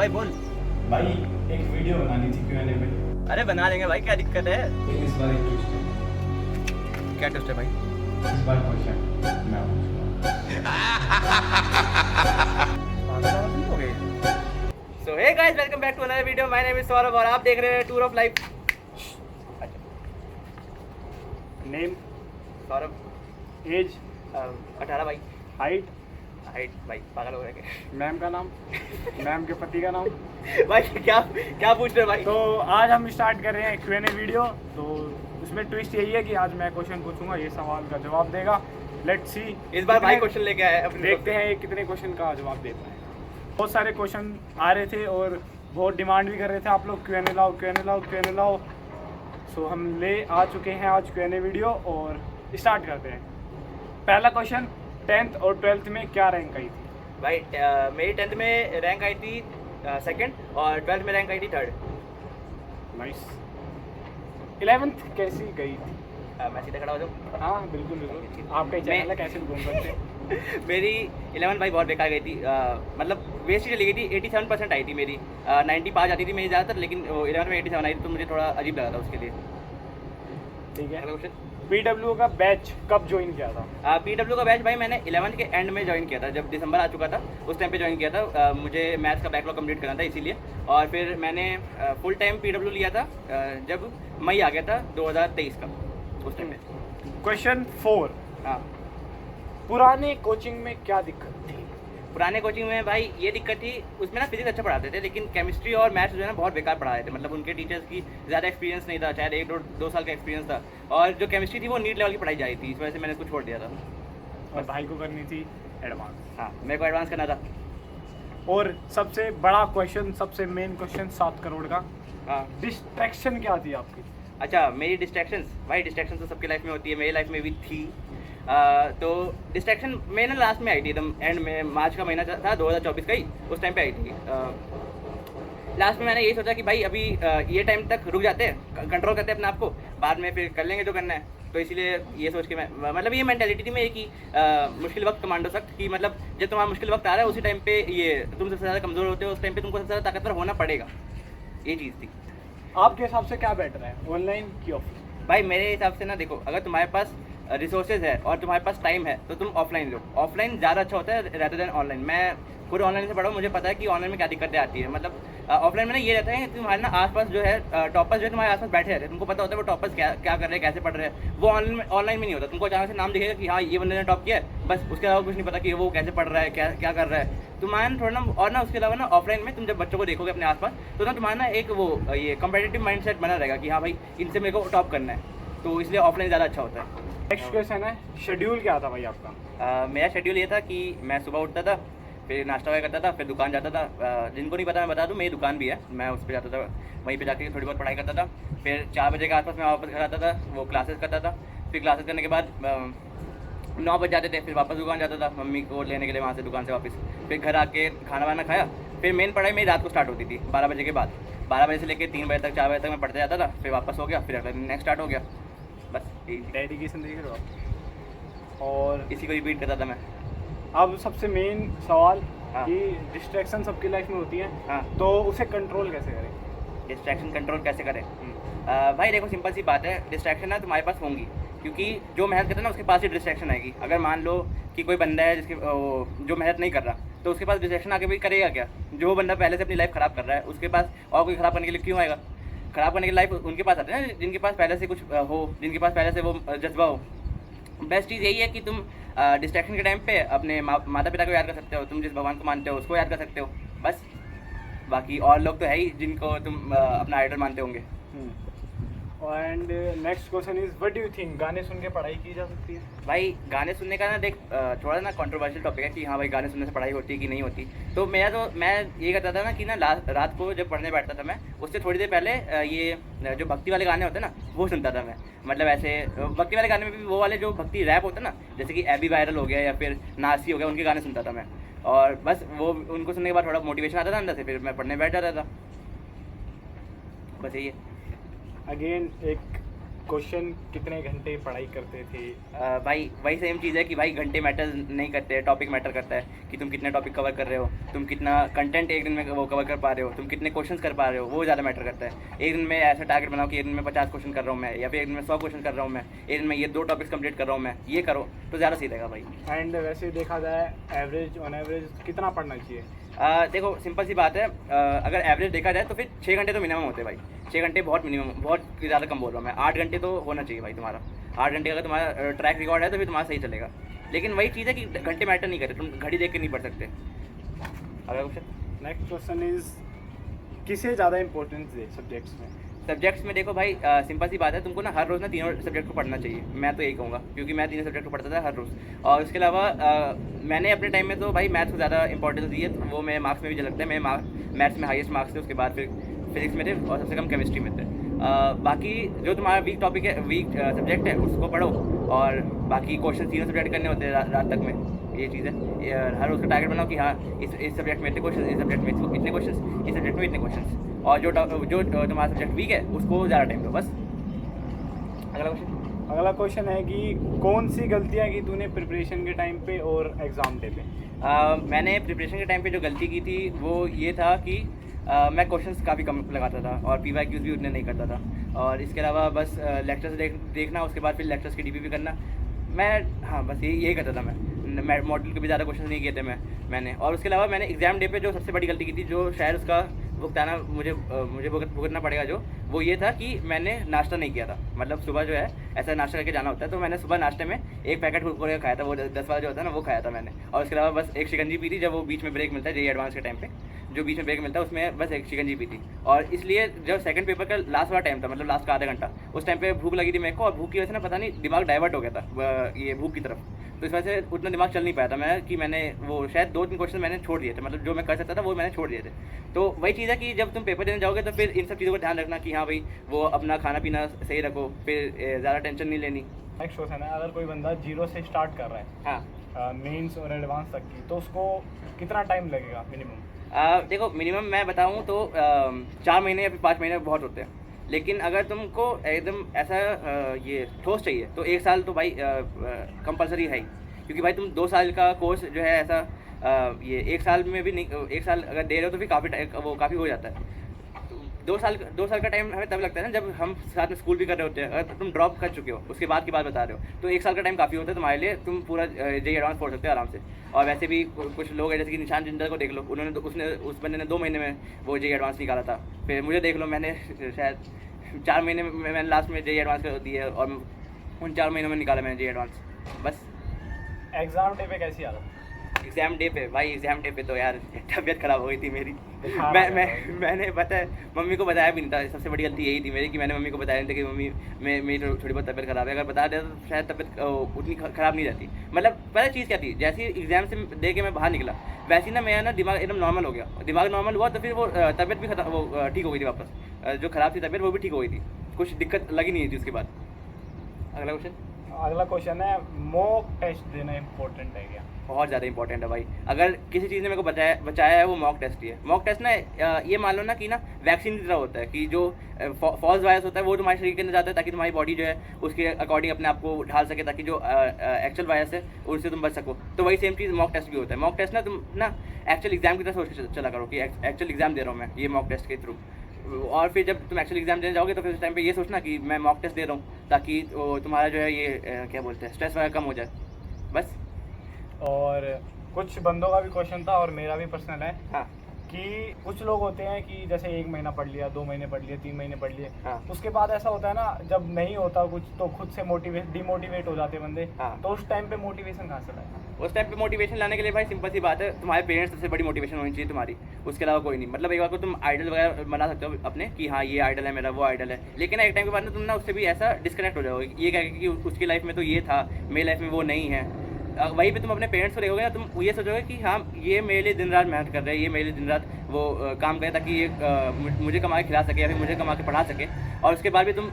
भाई बोल। भाई एक वीडियो बनानी थी Q&A पे। अरे बना लेंगे भाई, क्या दिक्कत है। लेकिन इस बार एक ट्विस्ट है। क्या ट्विस्ट है भाई? इस बार क्वेश्चन मैं पूछूंगा। So hey guys, welcome back to another video. My name is Saurabh और आप देख रहे हैं tour of life. Name, Saurabh. Age, 18 भाई। हाइट, भाई पागल हो रहे हैं मैम का नाम, मैम के पति का नाम। भाई क्या क्या पूछ रहे हो भाई? तो आज हम स्टार्ट कर रहे हैं Q&A वीडियो। तो उसमें ट्विस्ट यही है कि आज मैं क्वेश्चन पूछूंगा, ये सवाल का जवाब देगा। लेट्स सी इस बार भाई क्वेश्चन लेके आए अपने। देखते हैं ये कितने क्वेश्चन का जवाब देता है। बहुत सारे क्वेश्चन आ रहे थे और बहुत डिमांड भी कर रहे थे आप लोग, Q&A लाओ, Q&A लाओ, Q&A लाओ। सो हम ले आ चुके हैं आज Q&A वीडियो और स्टार्ट करते हैं। पहला क्वेश्चन, 10th और 12th में क्या रैंक आई थी? भाई मेरी 10th में रैंक आई थी सेकंड और 12th में रैंक आई थी थर्ड। नाइस। 11th कैसी गई थी? मैं सीधा खड़ा हो जाऊँ? हाँ बिल्कुल बिल्कुल, आपका ही चैनल है, कैसे भी घूम सकते हैं। मेरी 11 भाई बहुत बेकार गई थी। मतलब वेस्ट ही चली गई थी। 87% आई थी मेरी। 90 पास आती थी मेरी ज़्यादातर, लेकिन 11 में 87 आई थी, तो मुझे थोड़ा अजीब लगा था उसके लिए। ठीक है। अगला क्वेश्चन, PW का बैच कब ज्वाइन किया था? PW का बैच भाई मैंने 11th के एंड में ज्वाइन किया था, जब दिसंबर आ चुका था उस टाइम पे ज्वाइन किया था। मुझे मैथ्स का बैकलॉग कंप्लीट करना था इसीलिए। और फिर मैंने फुल टाइम PW लिया था जब मई आ गया था 2023 का, उस टाइम पे। क्वेश्चन 4, हाँ, पुराने कोचिंग में क्या दिक्कत थी? पुराने कोचिंग में भाई ये दिक्कत थी, उसमें ना फिजिक्स अच्छा पढ़ाते थे, लेकिन केमिस्ट्री और मैथ्स जो है ना बहुत बेकार पढ़ा रहे थे। मतलब उनके टीचर्स की ज़्यादा एक्सपीरियंस नहीं था, शायद 1-2 साल का एक्सपीरियंस था। और जो केमिस्ट्री थी वो नीट लेवल की पढ़ाई जा रही थी, इस वजह से मैंने उसको छोड़ दिया था। और भाई को करनी थी एडवांस। हाँ, मेरे को एडवांस करना था। और सबसे बड़ा क्वेश्चन, सबसे मेन क्वेश्चन 7 करोड़ का, हाँ, डिस्ट्रैक्शन क्या थी आपकी? अच्छा मेरी डिस्ट्रैक्शंस, भाई डिस्ट्रैक्शन तो सबकी लाइफ में होती है, मेरी लाइफ में भी थी। तो डिस्ट्रैक्शन मैं ना लास्ट में आई थी, एकदम एंड में, मार्च का महीना था 2024 का ही, उस टाइम पे आई थी। लास्ट में मैंने यही सोचा कि भाई अभी ये टाइम तक रुक जाते हैं, कंट्रोल करते हैं अपने आप को, बाद में फिर कर लेंगे जो करना है। तो इसीलिए ये सोच के मैं, मतलब ये मेंटालिटी थी मेरी कि मुश्किल वक्त कमांडो सख्त, कि मतलब जब तुम्हारा मुश्किल वक्त आ रहा है उसी टाइम पे ये तुम सबसे ज़्यादा कमज़ोर होते हो, उस टाइम पे तुमको सबसे ज़्यादा ताकतवर होना पड़ेगा। ये चीज़ थी। आपके हिसाब से क्या बेटर है, ऑनलाइन कि ऑफलाइन? भाई मेरे हिसाब से ना देखो, अगर तुम्हारे पास रिसोर्सेज है और तुम्हारे पास टाइम है तो तुम ऑफलाइन लो। ऑफलाइन ज़्यादा अच्छा होता है रेदर देन ऑनलाइन। मैं खुद ऑनलाइन से पढ़ा हूँ, मुझे पता है कि ऑनलाइन में क्या दिक्कतें आती है। मतलब ऑफलाइन में ना ये रहता है कि तुम्हारे ना आसपास जो है टॉपर्स जो है तुम्हारे आसपास बैठे रहते हैं, तुमको पता होता है वो टॉपर्स क्या कर रहे हैं, कैसे पढ़ रहे हैं। वो ऑनलाइन में नहीं होता। तुमको अचानक से नाम दिखेगा कि हाँ ये बंदे ने टॉप किया है, बस उसके अलावा कुछ नहीं पता कि वो कैसे पढ़ रहा है, क्या कर रहा है तुम्हारा थोड़ा ना। और ना उसके अलावा ना ऑफलाइन में तुम जब बच्चों को देखोगे अपने आसपास, तो ना तुम्हारा ना एक वो ये कम्पिटिटिव माइंड सेट बना रहेगा कि हाँ भाई इनसे मेरे को टॉप करना है, तो इसलिए ऑफलाइन ज़्यादा अच्छा होता है। नेक्स्ट क्वेश्चन है, शेड्यूल क्या था भाई आपका? मेरा शेड्यूल ये था कि मैं सुबह उठता था, फिर नाश्ता वगैरह करता था, फिर दुकान जाता था। जिनको नहीं पता मैं बता दूं, मेरी दुकान भी है, मैं उस पर जाता था, वहीं पे जाके थोड़ी बहुत पढ़ाई करता था। फिर 4 बजे के आसपास मैं वापस घर आता था, वो क्लासेस करता था। फिर क्लासेस करने के बाद 9 बज जाते थे, फिर वापस दुकान जाता था मम्मी को लेने के लिए, वहाँ से दुकान से वापस। फिर घर आके खाना वाना खाया, फिर मेन पढ़ाई मेरी रात को स्टार्ट होती थी 12 बजे के बाद। 12 बजे से लेकर 3 बजे तक, 4 बजे तक मैं पढ़ते जाता था, फिर वापस हो गया, फिर अगला दिन नेक्स्ट स्टार्ट हो गया। बस यही डेडिकेशन देख रहे हो आप। और इसी को रिपीट करता था मैं। अब सबसे मेन सवाल, हाँ। कि डिस्ट्रैक्शन सबकी लाइफ में होती है, हाँ, तो उसे कंट्रोल कैसे करें? डिस्ट्रैक्शन कंट्रोल कैसे करें? भाई देखो सिंपल सी बात है, डिस्ट्रैक्शन ना तुम्हारे पास होंगी, क्योंकि जो मेहनत करता है ना उसके पास ही डिस्ट्रैक्शन आएगी। अगर मान लो कि कोई बंदा है जिसके जो मेहनत नहीं कर रहा, तो उसके पास डिस्ट्रैक्शन आके भी करेगा क्या? जो बंदा पहले से अपनी लाइफ ख़राब कर रहा है उसके पास और कोई ख़राब करने के लिए क्यों आएगा? ख़राब करने की लाइफ उनके पास आते हैं ना जिनके पास पहले से कुछ हो, जिनके पास पहले से वो जज्बा हो। बेस्ट चीज़ यही है कि तुम डिस्ट्रैक्शन के टाइम पे अपने माता पिता को याद कर सकते हो, तुम जिस भगवान को मानते हो उसको याद कर सकते हो, बस। बाकी और लोग तो है ही जिनको तुम अपना आइडल मानते होंगे। And next question is, what do you think, गाने सुन के पढ़ाई की जा सकती है? भाई गाने सुनने का ना देख थोड़ा ना कंट्रोवर्शियल टॉपिक है कि हाँ भाई गाने सुनने से पढ़ाई होती है कि नहीं होती। तो मैं ये करता था ना कि ना रात को जब पढ़ने बैठता था मैं, उससे थोड़ी देर पहले ये जो भक्ति वाले गाने होते हैं ना वो सुनता था मैं। मतलब ऐसे भक्ति वाले गाने में भी वो वाले जो भक्ति रैप होता है ना, जैसे कि एबी वायरल हो गया या फिर नासी हो गया, उनके गाने सुनता था मैं। और बस वो उनको सुनने के बाद थोड़ा मोटिवेशन आता था अंदर से, फिर मैं पढ़ने बैठ जाता था। बस यही है। अगेन एक क्वेश्चन कितने घंटे पढ़ाई करते थे? भाई वही सेम चीज़ है कि भाई घंटे मैटर नहीं करते, टॉपिक मैटर करता है कि तुम कितने टॉपिक कवर कर रहे हो, तुम कितना कंटेंट एक दिन में वो कवर कर पा रहे हो, तुम कितने क्वेश्चंस कर पा रहे हो, वो ज़्यादा मैटर करता है। एक दिन में ऐसा टारगेट बनाओ कि एक दिन में 50 क्वेश्चन कर रहा हूँ मैं, या फिर एक दिन में 100 क्वेश्चन कर रहा हूँ मैं, एक दिन में ये 2 टॉपिक्स कंप्लीट कर रहा हूँ मैं, ये करो तो ज़्यादा सही रहेगा भाई। एंड वैसे देखा जाए एवरेज ऑन एवरेज कितना पढ़ना चाहिए? देखो सिंपल सी बात है, अगर एवरेज देखा जाए तो फिर 6 घंटे तो मिनिमम होते हैं भाई। 6 घंटे बहुत मिनिमम, बहुत ज़्यादा कम बोल रहा हूँ मैं। 8 घंटे तो होना चाहिए भाई तुम्हारा। 8 घंटे अगर तुम्हारा ट्रैक रिकॉर्ड है तो फिर तुम्हारा सही चलेगा। लेकिन वही चीज़ है कि घंटे मैटर नहीं करते, तुम घड़ी देख के नहीं पढ़ सकते। अगला क्वेश्चन। नेक्स्ट क्वेश्चन इज किसे ज़्यादा इंपॉर्टेंस दे सब्जेक्ट्स में? सब्जेक्ट्स में देखो भाई, सिंपल सी बात है, तुमको ना हर रोज़ ना तीनों सब्जेक्ट को पढ़ना चाहिए। मैं तो यही कहूँगा, क्योंकि मैं तीनों सब्जेक्ट को पढ़ता था हर रोज़। और उसके अलावा मैंने अपने टाइम में तो भाई मैथ्स को ज़्यादा इंपॉर्टेंस दी है, तो वो मैं मार्क्स में भी झलकता है। मेरे मैथ्स में हाईएस्ट मार्क्स थे, उसके बाद फिर फिजिक्स में थे और सबसे कम केमिस्ट्री में थे। बाकी जो तुम्हारा वीक टॉपिक है, वीक सब्जेक्ट है, उसको पढ़ो। और बाकी क्वेश्चन तीनों सब्जेक्ट करने होते हैं रात तक में, ये चीज़ है। हर रोज़ का टारगेट बनाओ कि हाँ इस सब्जेक्ट में इतने क्वेश्चन, इस सब्जेक्ट में इतने क्वेश्चन, इस सब्जेक्ट में इतने क्वेश्चन। और जो तुम्हारा सब्जेक्ट वीक है उसको ज़्यादा टाइम दो, बस। अगला क्वेश्चन। अगला क्वेश्चन है कि कौन सी गलतियाँ की तूने प्रिपरेशन के टाइम पे और एग्ज़ाम डे पे? मैंने प्रिपरेशन के टाइम पे जो गलती की थी वो ये था कि मैं क्वेश्चंस काफ़ी कम लगाता था और PYQs भी उतने नहीं करता था। और इसके अलावा बस लेक्चर्स देखना, उसके बाद फिर लेक्चर्स की DP भी करना। मैं हाँ बस यही करता था मैं मॉडल के भी ज़्यादा क्वेश्चन नहीं किए थे मैंने। और उसके अलावा मैंने एग्ज़ाम डे पे जो सबसे बड़ी गलती की थी, जो शायद उसका भुगताना मुझे भुगतना पड़ेगा, जो वो ये था कि मैंने नाश्ता नहीं किया था। मतलब सुबह जो है ऐसा नाश्ता करके जाना होता है, तो मैंने सुबह नाश्ते में एक पैकेट कुरकुरे खाया था, वो 10 वाला जो होता है ना, वो खाया था मैंने। और उसके अलावा बस एक शिकंजी पी थी, जब वो बीच में ब्रेक मिलता है JEE एडवांस के टाइम पे, जो बीच में ब्रेक मिलता है उसमें बस एक शिकंजी पी थी। और इसलिए जब सेकंड पेपर का लास्ट वाला टाइम था, मतलब लास्ट का आधा घंटा, उस टाइम पे भूख लगी थी मेरे को, और भूख की वजह से ना पता नहीं दिमाग डाइवर्ट हो गया था ये भूख की तरफ। तो इस वजह से उतना दिमाग चल नहीं पाया था मैं, कि मैंने वो शायद 2-3 क्वेश्चन मैंने छोड़ दिए थे, मतलब जो मैं कर सकता था वो मैंने छोड़ दिए थे। तो वही चीज़ है कि जब तुम पेपर देने जाओगे तो फिर इन सब चीज़ों का ध्यान रखना कि हाँ भाई वो अपना खाना पीना सही रखो, फिर ज़्यादा टेंशन नहीं लेनी। नेक्स्ट क्वेश्चन है, अगर कोई बंदा 0 से स्टार्ट कर रहा है, हाँ, मेंस और एडवांस तक की, तो उसको कितना टाइम लगेगा मिनिमम? देखो मिनिमम मैं बताऊँ तो 4 महीने या फिर 5 महीने बहुत होते हैं। लेकिन अगर तुमको एकदम ऐसा ये ठोस चाहिए तो 1 साल तो भाई कंपलसरी है ही। क्योंकि भाई तुम 2 साल का कोर्स जो है ऐसा ये 1 साल में भी नहीं, 1 साल अगर दे रहे हो तो फिर काफ़ी हो जाता है। 2 साल का टाइम हमें तब लगता है ना जब हम साथ में स्कूल भी कर रहे होते हैं। अगर तुम ड्रॉप कर चुके हो उसके बाद की बात बता रहे हो तो 1 साल का टाइम काफ़ी होता है तुम्हारे लिए, तुम पूरा JEE एडवांस पढ़ सकते हो आराम से। और वैसे भी कुछ लोग हैं जैसे कि निशान जिंदल को देख लो, उस बंदे ने 2 महीने में वो JEE एडवांस निकाला था। फिर मुझे देख लो, मैंने शायद 4 महीने में मैंने लास्ट में JEE एडवांस कर दिया, और उन 4 महीनों में निकाला मैंने JEE एडवांस, बस। एग्ज़ाम डे पे कैसी हालत? एग्ज़ाम डे पे भाई, एग्ज़ाम डे पे तो यार तबीयत ख़राब हो गई थी मेरी। बुखार आ गया था। मैंने पता है मम्मी को बताया भी नहीं था। सबसे बड़ी गलती यही थी मेरी कि मैंने मम्मी को बताया नहीं था कि मम्मी मेरी थोड़ी बहुत तबीयत ख़राब है। अगर बता देता तो शायद तबीयत उतनी ख़राब नहीं रहती। मतलब पहले चीज़ क्या थी, जैसे ही एग्ज़ाम से दे के मैं बाहर निकला वैसे ना मेरा ना दिमाग एकदम नॉर्मल हो गया। दिमाग नॉर्मल हुआ तो फिर वो तबीयत भी ठीक हो गई थी वापस। जो ख़राब थी तबीयत वो भी ठीक हो गई थी, कुछ दिक्कत लगी नहीं थी उसके बाद। अगला क्वेश्चन। अगला क्वेश्चन है, मॉक टेस्ट देना इम्पोर्टेंट है क्या? बहुत ज़्यादा इंपॉर्टेंट है भाई। अगर किसी चीज़ ने मेरे को बचाया है वो मॉक टेस्ट ही है। मॉक टेस्ट ना ये मान लो ना कि ना वैक्सीन की तरह होता है, कि जो फॉल्स वायरस होता है वो तुम्हारे शरीर के अंदर जाता है ताकि तुम्हारी बॉडी जो है उसके अकॉर्डिंग अपने आप को ढाल सके, ताकि जो एक्चुअल वायरस है उससे तुम बच सको। तो वही सेम चीज़ मॉक टेस्ट भी होता है। मॉक टेस्ट ना तुम ना एक्चुअल एग्जाम की तरह सोच के चला करो कि एक्चुअल एग्जाम दे रहा हूँ मैं ये मॉक टेस्ट के थ्रू। और फिर जब तुम एक्चुअल एग्जाम देने जाओगे तो फिर उस टाइम पे ये सोचना कि मैं मॉक टेस्ट दे रहा हूँ, ताकि तुम्हारा जो है ये क्या बोलते हैं स्ट्रेस वगैरह कम हो जाए, बस। और कुछ बंदों का भी क्वेश्चन था और मेरा भी पर्सनल है हाँ कि कुछ लोग होते हैं कि जैसे 1 महीना पढ़ लिया, 2 महीने पढ़ लिए, 3 महीने पढ़ लिए, हाँ उसके बाद ऐसा होता है ना जब नहीं होता कुछ तो खुद से डिमोटिवेट हो जाते हैं बंदे। हाँ। तो उस टाइम पे मोटिवेशन कहाँ से लाए? उस टाइम पे मोटिवेशन लाने के लिए भाई सिंपल सी बात है, तुम्हारे पेरेंट्स सबसे बड़ी मोटिवेशन होनी चाहिए तुम्हारी, उसके अलावा कोई नहीं। मतलब एक बार को तुम आइडल वगैरह बना सकते हो अपने कि हाँ ये आइडल है मेरा, वो आइडल है, लेकिन एक टाइम के बाद ना तुम ना उससे भी ऐसा डिस्कनेक्ट हो जाओगे, ये कहेगा कि उसकी लाइफ में तो ये था, मेरी लाइफ में वो नहीं है। वहीं पे तुम अपने पेरेंट्स को देखोगे ना, तुम ये सोचोगे कि हाँ ये मेरे लिए दिन रात मेहनत कर रहे हैं, ये मेरे लिए दिन रात वो काम करे ताकि ये मुझे कमा के खिला सके या फिर मुझे कमा के पढ़ा सके, और उसके बाद भी तुम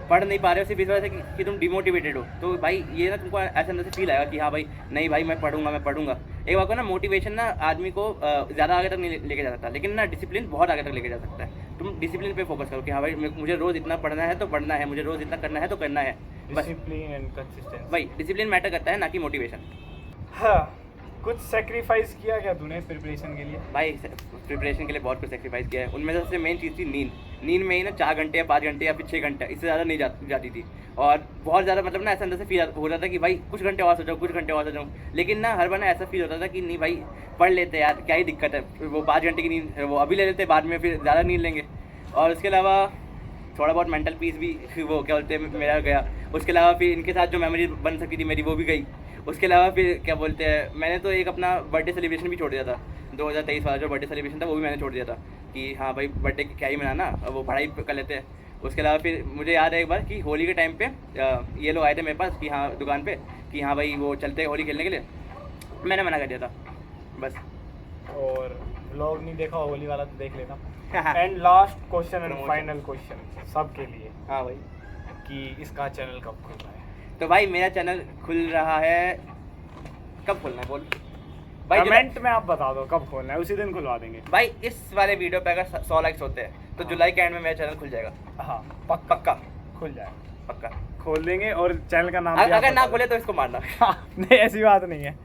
पढ़ नहीं पा रहे हो सिर्फ इस वजह से कि तुम डिमोटिवेटेड हो। तो भाई ये ना तुमको ऐसे अंदर से फील आएगा कि हाँ भाई नहीं भाई मैं पढ़ूंगा। एक बार को ना मोटिवेशन ना आदमी को ज़्यादा आगे तक नहीं लेके जा सकता, लेकिन ना डिसिप्लिन बहुत आगे तक लेके जा सकता है। तुम डिसिप्लिन पे फोकस करो कि हाँ भाई मुझे रोज़ इतना पढ़ना है तो पढ़ना है, मुझे रोज़ इतना करना है तो करना है, बस। Discipline and consistency. भाई डिसिप्लिन मैटर करता है, ना कि मोटिवेशन। हाँ, कुछ सेक्रीफाइस किया क्या तूने प्रिपरेशन के लिए? भाई प्रिपरेशन के लिए बहुत कुछ सेक्रीफाइस किया है। उनमें से सबसे मेन चीज़ थी नींद। नींद में ही ना 4 घंटे या 5 घंटे या फिर 6 घंटे, इससे ज़्यादा नहीं जाती थी। और बहुत ज़्यादा मतलब ना ऐसा अंदर से फील हो रहा था कि भाई कुछ घंटे और सो जाऊँ, कुछ घंटे और सो जाऊँ। लेकिन ना हर बार ना ऐसा फील होता था कि नहीं भाई पढ़ लेते यार, क्या ही दिक्कत है, वो 5 घंटे की नींद वो अभी ले लेते, बाद में फिर ज़्यादा नींद लेंगे। और उसके अलावा थोड़ा बहुत मेंटल पीस भी वो क्या बोलते हैं मेरा गया। उसके अलावा फिर इनके साथ जो मेमोरी बन सकती थी मेरी वो भी गई। उसके अलावा फिर क्या बोलते हैं, मैंने तो एक अपना बर्थडे सेलिब्रेशन भी छोड़ दिया था। 2023 वाला जो बर्थडे सेलिब्रेशन था वो भी मैंने छोड़ दिया था कि हाँ भाई बर्थडे क्या ही मनाना, अब वो पढ़ाई कर लेते हैं। उसके अलावा फिर मुझे याद है एक बार कि होली के टाइम पे ये लोग आए थे मेरे पास कि हाँ दुकान पे कि हाँ भाई वो चलते हैं होली खेलने के लिए, मैंने मना कर दिया था बस। और व्लॉग नहीं देखा होली वाला तो देख लेना। And last question and final question सबके लिए, हाँ भाई, कि इसका चैनल कब खुल रहा है? तो भाई मेरा चैनल खुल रहा है, कब खोलना है बोल भाई? कमेंट में आप बता दो कब खोलना है, उसी दिन खुलवा देंगे। भाई इस वाले वीडियो पे अगर 100 लाइक्स होते हैं तो जुलाई के एंड में मेरा चैनल खुल जाएगा। हाँ, पक्का खुल जाएगा, पक्का। खोल देंगे। और चैनल का नाम भी आप अगर ना बता खोले तो इसको मारना। दो। नहीं, ऐसी बात नहीं है।